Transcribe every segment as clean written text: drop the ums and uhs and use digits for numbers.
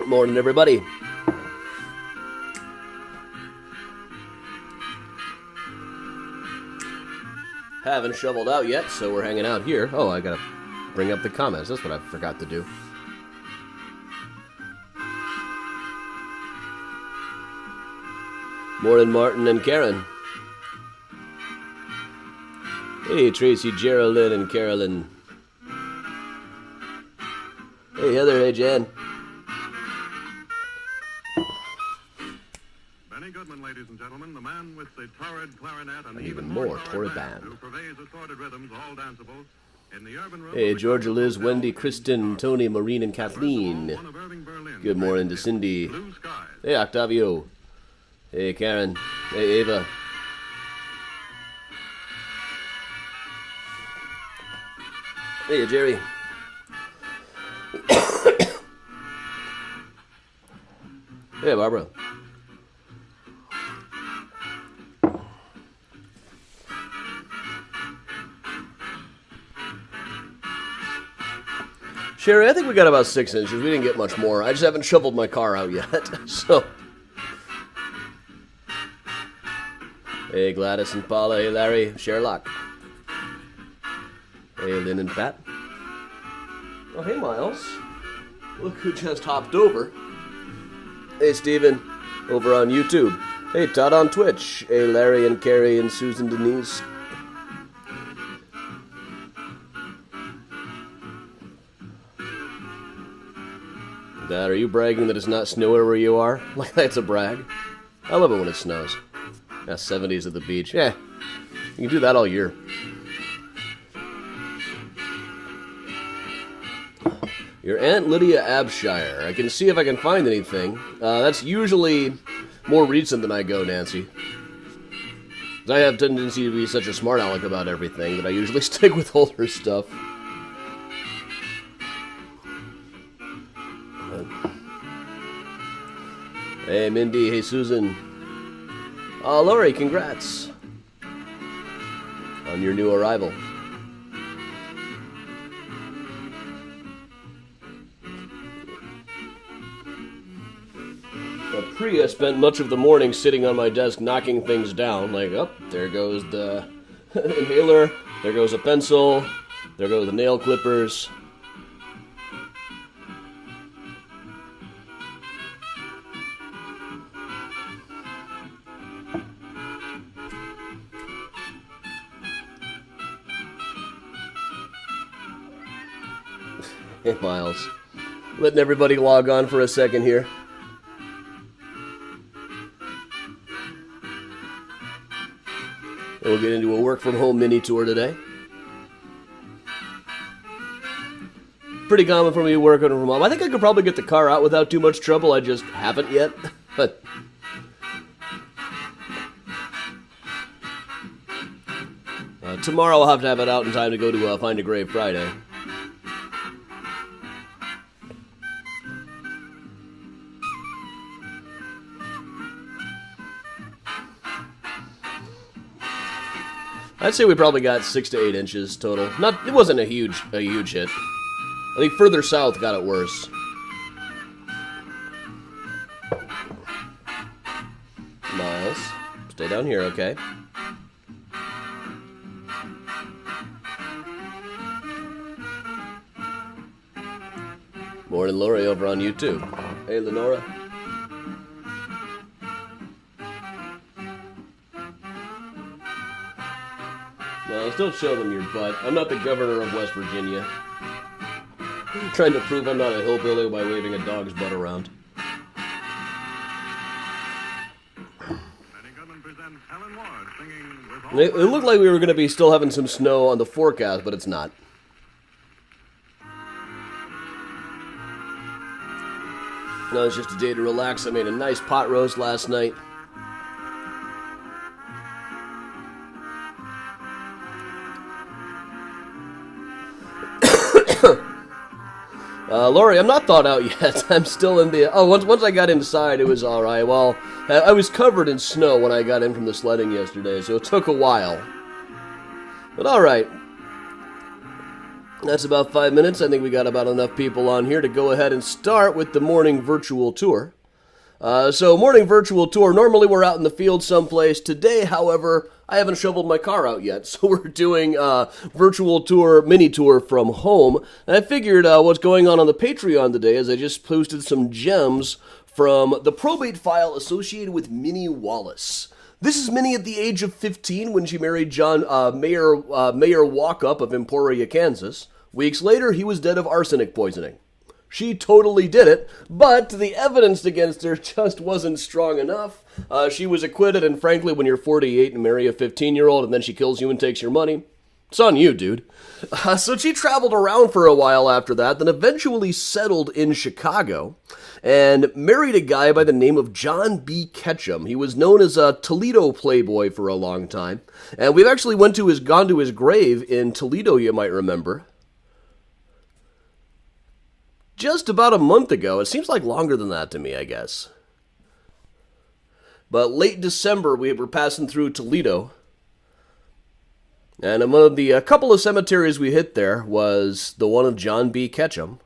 Morning, everybody. Haven't shoveled out yet, so we're hanging out here. Oh, I gotta bring up the comments. That's what I forgot to do. Morning, Martin and Karen. Hey, Tracy, Geraldine, and Carolyn. Hey, Heather. Hey, Jan. Benny Goodman, ladies and gentlemen, the man with the torrid clarinet and even more torrid band. Who pervades assorted rhythms, all danceable. In the urban room, hey, Georgia, Liz, Wendy, Kristen, Tony, Maureen, and Kathleen. Good morning to Cindy. Hey, Octavio. Hey, Karen. Hey, Ava. Hey, Jerry. Hey, Barbara. Sherry, I think we got about 6 inches. We didn't get much more. I just haven't shoveled my car out yet. So. Hey, Gladys and Paula. Hey, Larry. Sherlock. Hey, Lynn and Pat. Oh, hey, Miles. Look who just hopped over. Hey, Steven. Over on YouTube. Hey, Todd on Twitch. Hey, Larry and Carrie and Susan Denise. Dad, are you bragging that it's not snowing where you are? Like that's a brag. I love it when it snows. Yeah, 70s at the beach. Yeah, you can do that all year. Your Aunt Lydia Abshire. I can see if I can find anything. That's usually more recent than I go, Nancy. I have tendency to be such a smart aleck about everything that I usually stick with older stuff. Hey, Mindy. Hey, Susan. Lori, congrats on your new arrival. Priya spent much of the morning sitting on my desk knocking things down. Like, oh, there goes the inhaler, there goes a pencil, there go the nail clippers. Hey, Miles. Letting everybody log on for a second here. We'll get into a work-from-home mini tour today. Pretty common for me working from home. I think I could probably get the car out without too much trouble. I just haven't yet. But tomorrow I'll have it out in time to go to Find a Grave Friday. I'd say we probably got 6 to 8 inches total. It wasn't a huge hit. I think further south got it worse. Miles, stay down here, okay? Morning, Lori, over on YouTube. Hey, Lenora. No, don't show them your butt. I'm not the governor of West Virginia. I'm trying to prove I'm not a hillbilly by waving a dog's butt around. It looked like we were going to be still having some snow on the forecast, but it's not. No, it's just a day to relax. I made a nice pot roast last night. Lori, I'm not thawed out yet. I'm still in the... Oh, once I got inside, it was alright. Well, I was covered in snow when I got in from the sledding yesterday, so it took a while. But alright. That's about 5 minutes. I think we got about enough people on here to go ahead and start with the morning virtual tour. So morning virtual tour, normally we're out in the field someplace. Today, however, I haven't shoveled my car out yet, so we're doing a virtual tour, mini tour from home. And I figured what's going on the Patreon today is I just posted some gems from the probate file associated with Minnie Wallace. This is Minnie at the age of 15 when she married John Mayor Walkup of Emporia, Kansas. Weeks later, he was dead of arsenic poisoning. She totally did it, but the evidence against her just wasn't strong enough. She was acquitted, and frankly, when you're 48 and marry a 15-year-old and then she kills you and takes your money, it's on you, dude. So she traveled around for a while after that, then eventually settled in Chicago and married a guy by the name of John B. Ketchum. He was known as a Toledo playboy for a long time, and we've actually gone to his grave in Toledo, you might remember. Just about a month ago. It seems like longer than that to me, I guess. But late December, we were passing through Toledo. And among the couple of cemeteries we hit there was the one of John B. Ketchum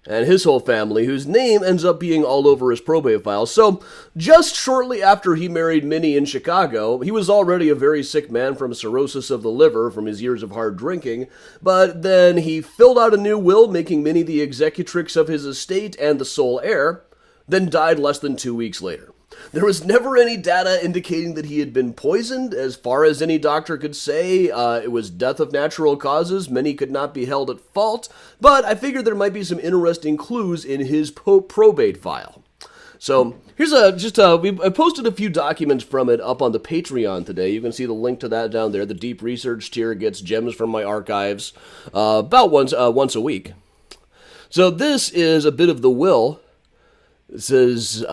and his whole family, whose name ends up being all over his probate file. So, just shortly after he married Minnie in Chicago, he was already a very sick man from cirrhosis of the liver from his years of hard drinking, but then he filled out a new will, making Minnie the executrix of his estate and the sole heir, then died less than 2 weeks later. There was never any data indicating that he had been poisoned. As far as any doctor could say, it was death of natural causes. Many could not be held at fault, but I figured there might be some interesting clues in his probate file. So here's I posted a few documents from it up on the Patreon today. You can see the link to that down there. The deep research tier gets gems from my archives about once a week. So this is a bit of the will. It says,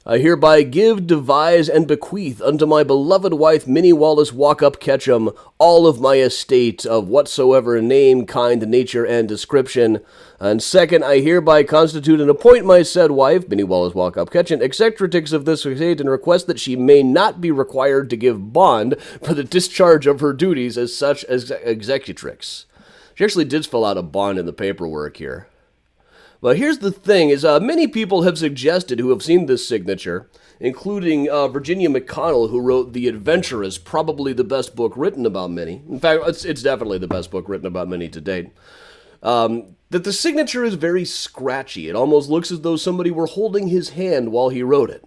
I hereby give, devise, and bequeath unto my beloved wife Minnie Wallace Walkup Ketchum all of my estate of whatsoever name, kind, nature, and description. And second, I hereby constitute and appoint my said wife, Minnie Wallace Walkup Ketchum, executrix of this estate, and request that she may not be required to give bond for the discharge of her duties as such as executrix. She actually did fill out a bond in the paperwork here. But here's the thing, is many people have suggested who have seen this signature, including Virginia McConnell, who wrote The Adventuress, probably the best book written about Minnie. In fact, it's definitely the best book written about Minnie to date. That the signature is very scratchy. It almost looks as though somebody were holding his hand while he wrote it.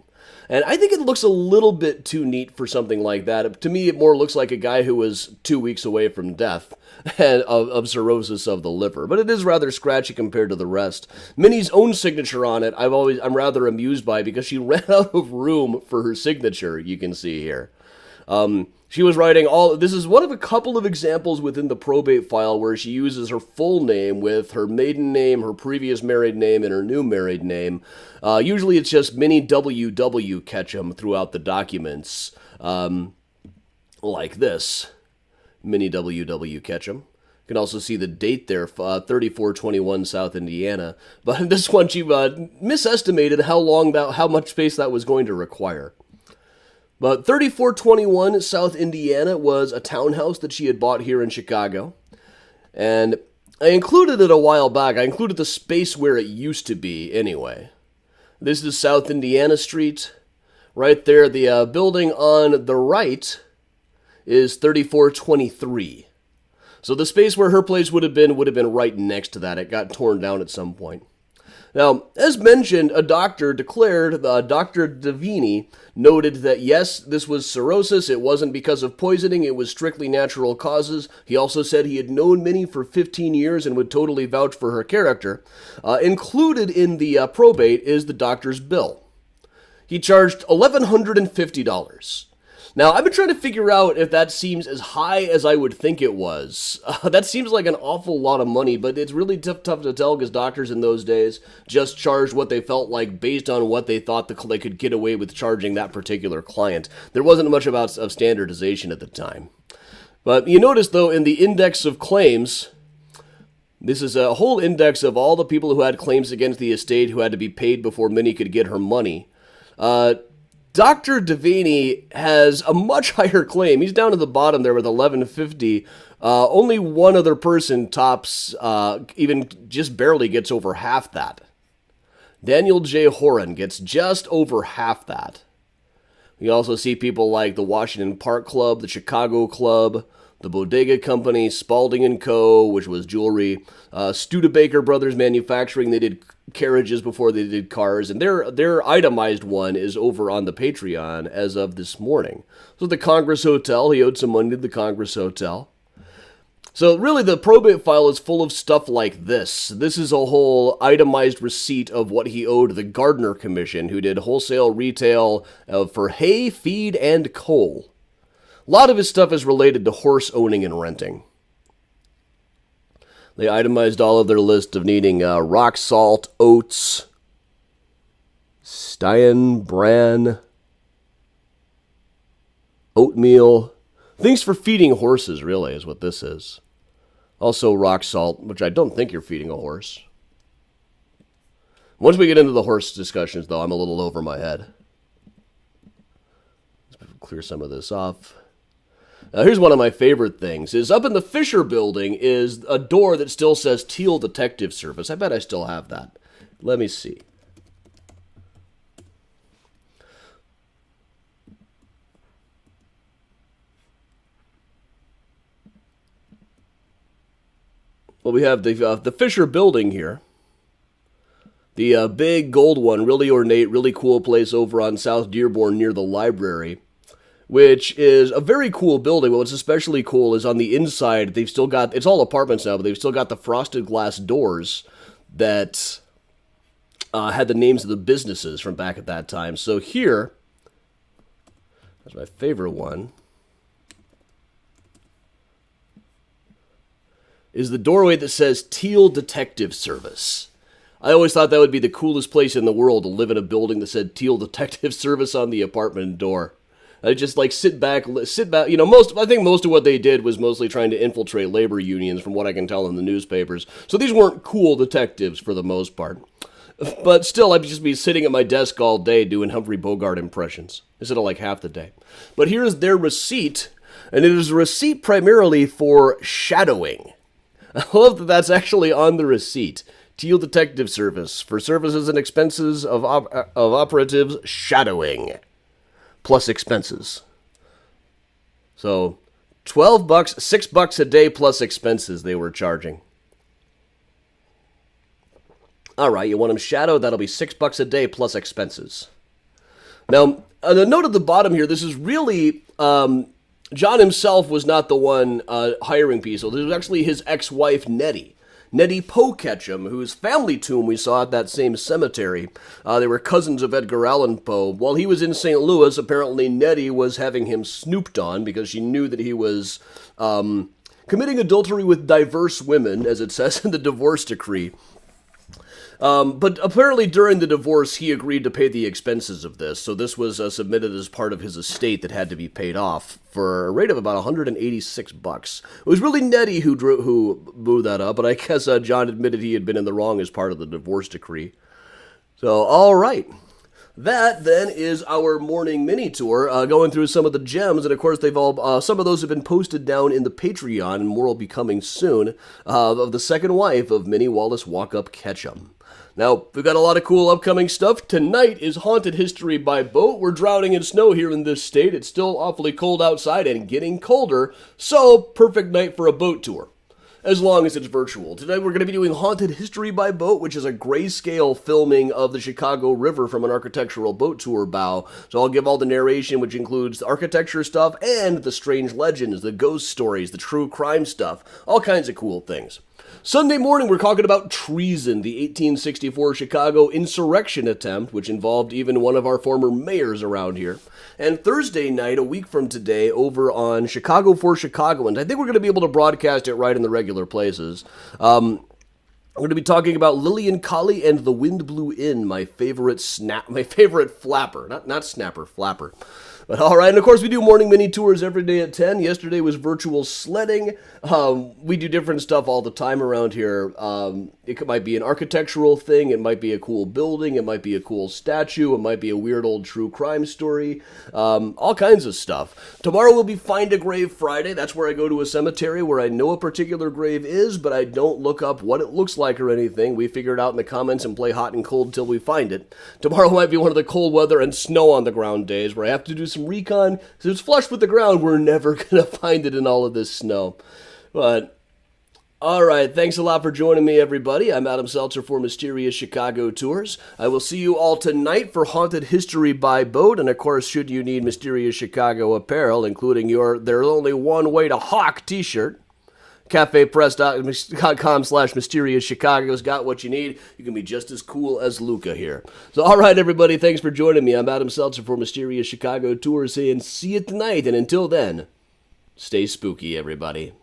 And I think it looks a little bit too neat for something like that. To me, it more looks like a guy who was 2 weeks away from death and of cirrhosis of the liver. But it is rather scratchy compared to the rest. Minnie's own signature on it, I'm rather amused by because she ran out of room for her signature, you can see here. She was writing this is one of a couple of examples within the probate file where she uses her full name with her maiden name, her previous married name, and her new married name. Usually it's just Minnie W.W. Ketchum throughout the documents, like this. Minnie W.W. Ketchum. You can also see the date there, 3421 South Indiana. But in this one, she misestimated how much space that was going to require. But 3421 South Indiana was a townhouse that she had bought here in Chicago. And I included it a while back. I included the space where it used to be anyway. This is South Indiana Street. Right there, the building on the right is 3423. So the space where her place would have been right next to that. It got torn down at some point. Now, as mentioned, a doctor declared, Dr. Davini noted that yes, this was cirrhosis. It wasn't because of poisoning. It was strictly natural causes. He also said he had known Minnie for 15 years and would totally vouch for her character. Included in the probate is the doctor's bill. He charged $1,150. Now, I've been trying to figure out if that seems as high as I would think it was. That seems like an awful lot of money, but it's really tough to tell because doctors in those days just charged what they felt like based on what they thought they could get away with charging that particular client. There wasn't much of standardization at the time. But you notice, though, in the index of claims, this is a whole index of all the people who had claims against the estate who had to be paid before Minnie could get her money. Dr. Devaney has a much higher claim. He's down at the bottom there with 1150. Only one other person tops, even just barely gets over half that. Daniel J. Horan gets just over half that. We also see people like the Washington Park Club, the Chicago Club, the Bodega Company, Spalding & Co., which was jewelry, Studebaker Brothers Manufacturing. They did carriages before they did cars, and their itemized one is over on the Patreon as of this morning. So the Congress Hotel, he owed some money to the Congress Hotel. So really the probate file is full of stuff like this. This is a whole itemized receipt of what he owed the Gardner Commission, who did wholesale retail for hay, feed, and coal. A lot of his stuff is related to horse owning and renting. They itemized all of their list of needing rock salt, oats, Stein, bran, oatmeal. Things for feeding horses, really, is what this is. Also rock salt, which I don't think you're feeding a horse. Once we get into the horse discussions, though, I'm a little over my head. Let's clear some of this off. Here's one of my favorite things, is up in the Fisher building is a door that still says Teal Detective Service. I bet I still have that. Let me see. Well, we have the Fisher building here. The big gold one, really ornate, really cool place over on South Dearborn near the library, which is a very cool building. What's especially cool is on the inside, they've still got, it's all apartments now, but they've still got the frosted glass doors that had the names of the businesses from back at that time. So here, that's my favorite one, is the doorway that says Teal Detective Service. I always thought that would be the coolest place in the world to live in a building that said Teal Detective Service on the apartment door. I just like sit back. You know, I think most of what they did was mostly trying to infiltrate labor unions, from what I can tell in the newspapers. So these weren't cool detectives for the most part. But still, I'd just be sitting at my desk all day doing Humphrey Bogart impressions instead of like half the day. But here's their receipt, and it is a receipt primarily for shadowing. I love that that's actually on the receipt. Teal Detective Service for services and expenses of operatives shadowing, plus expenses. So, $12, $6 a day plus expenses they were charging. All right, you want them shadowed? That'll be $6 a day plus expenses. Now, on the note at the bottom here, this is really John himself was not the one hiring people. This was actually his ex-wife, Nettie Poe Ketchum, whose family tomb we saw at that same cemetery. They were cousins of Edgar Allan Poe. While he was in St. Louis, apparently Nettie was having him snooped on because she knew that he was committing adultery with diverse women, as it says in the divorce decree. But apparently during the divorce, he agreed to pay the expenses of this. So this was submitted as part of his estate that had to be paid off for a rate of about $186. It was really Nettie who blew that up, but I guess John admitted he had been in the wrong as part of the divorce decree. So, all right. That, then, is our morning mini-tour, going through some of the gems, and of course, they've all, some of those have been posted down in the Patreon, and more will be coming soon, of the second wife of Minnie Wallace Walkup Ketchum. Now, we've got a lot of cool upcoming stuff. Tonight is Haunted History by Boat. We're drowning in snow here in this state. It's still awfully cold outside and getting colder, so perfect night for a boat tour, as long as it's virtual. Today we're going to be doing Haunted History by Boat, which is a grayscale filming of the Chicago River from an architectural boat tour bow. So I'll give all the narration, which includes the architecture stuff and the strange legends, the ghost stories, the true crime stuff, all kinds of cool things. Sunday morning, we're talking about treason, the 1864 Chicago insurrection attempt, which involved even one of our former mayors around here. And Thursday night, a week from today, over on Chicago for Chicagoans. I think we're going to be able to broadcast it right in the regular places. We're going to be talking about Lillian Colley and The Wind Blew In, my favorite flapper. Not snapper, flapper. But all right, and of course we do morning mini tours every day at 10. Yesterday was virtual sledding. We do different stuff all the time around here. It might be an architectural thing. It might be a cool building. It might be a cool statue. It might be a weird old true crime story. All kinds of stuff. Tomorrow will be Find a Grave Friday. That's where I go to a cemetery where I know a particular grave is, but I don't look up what it looks like or anything. We figure it out in the comments and play hot and cold till we find it. Tomorrow might be one of the cold weather and snow on the ground days where I have to do some recon. Because it's flush with the ground, we're never going to find it in all of this snow. But, all right, thanks a lot for joining me, everybody. I'm Adam Seltzer for Mysterious Chicago Tours. I will see you all tonight for Haunted History by Boat. And, of course, should you need Mysterious Chicago apparel, including your There's Only One Way to Hawk t-shirt, cafepress.com/Mysterious Chicago's got what you need. You can be just as cool as Luca here. So, all right, everybody, thanks for joining me. I'm Adam Seltzer for Mysterious Chicago Tours, and see you tonight. And until then, stay spooky, everybody.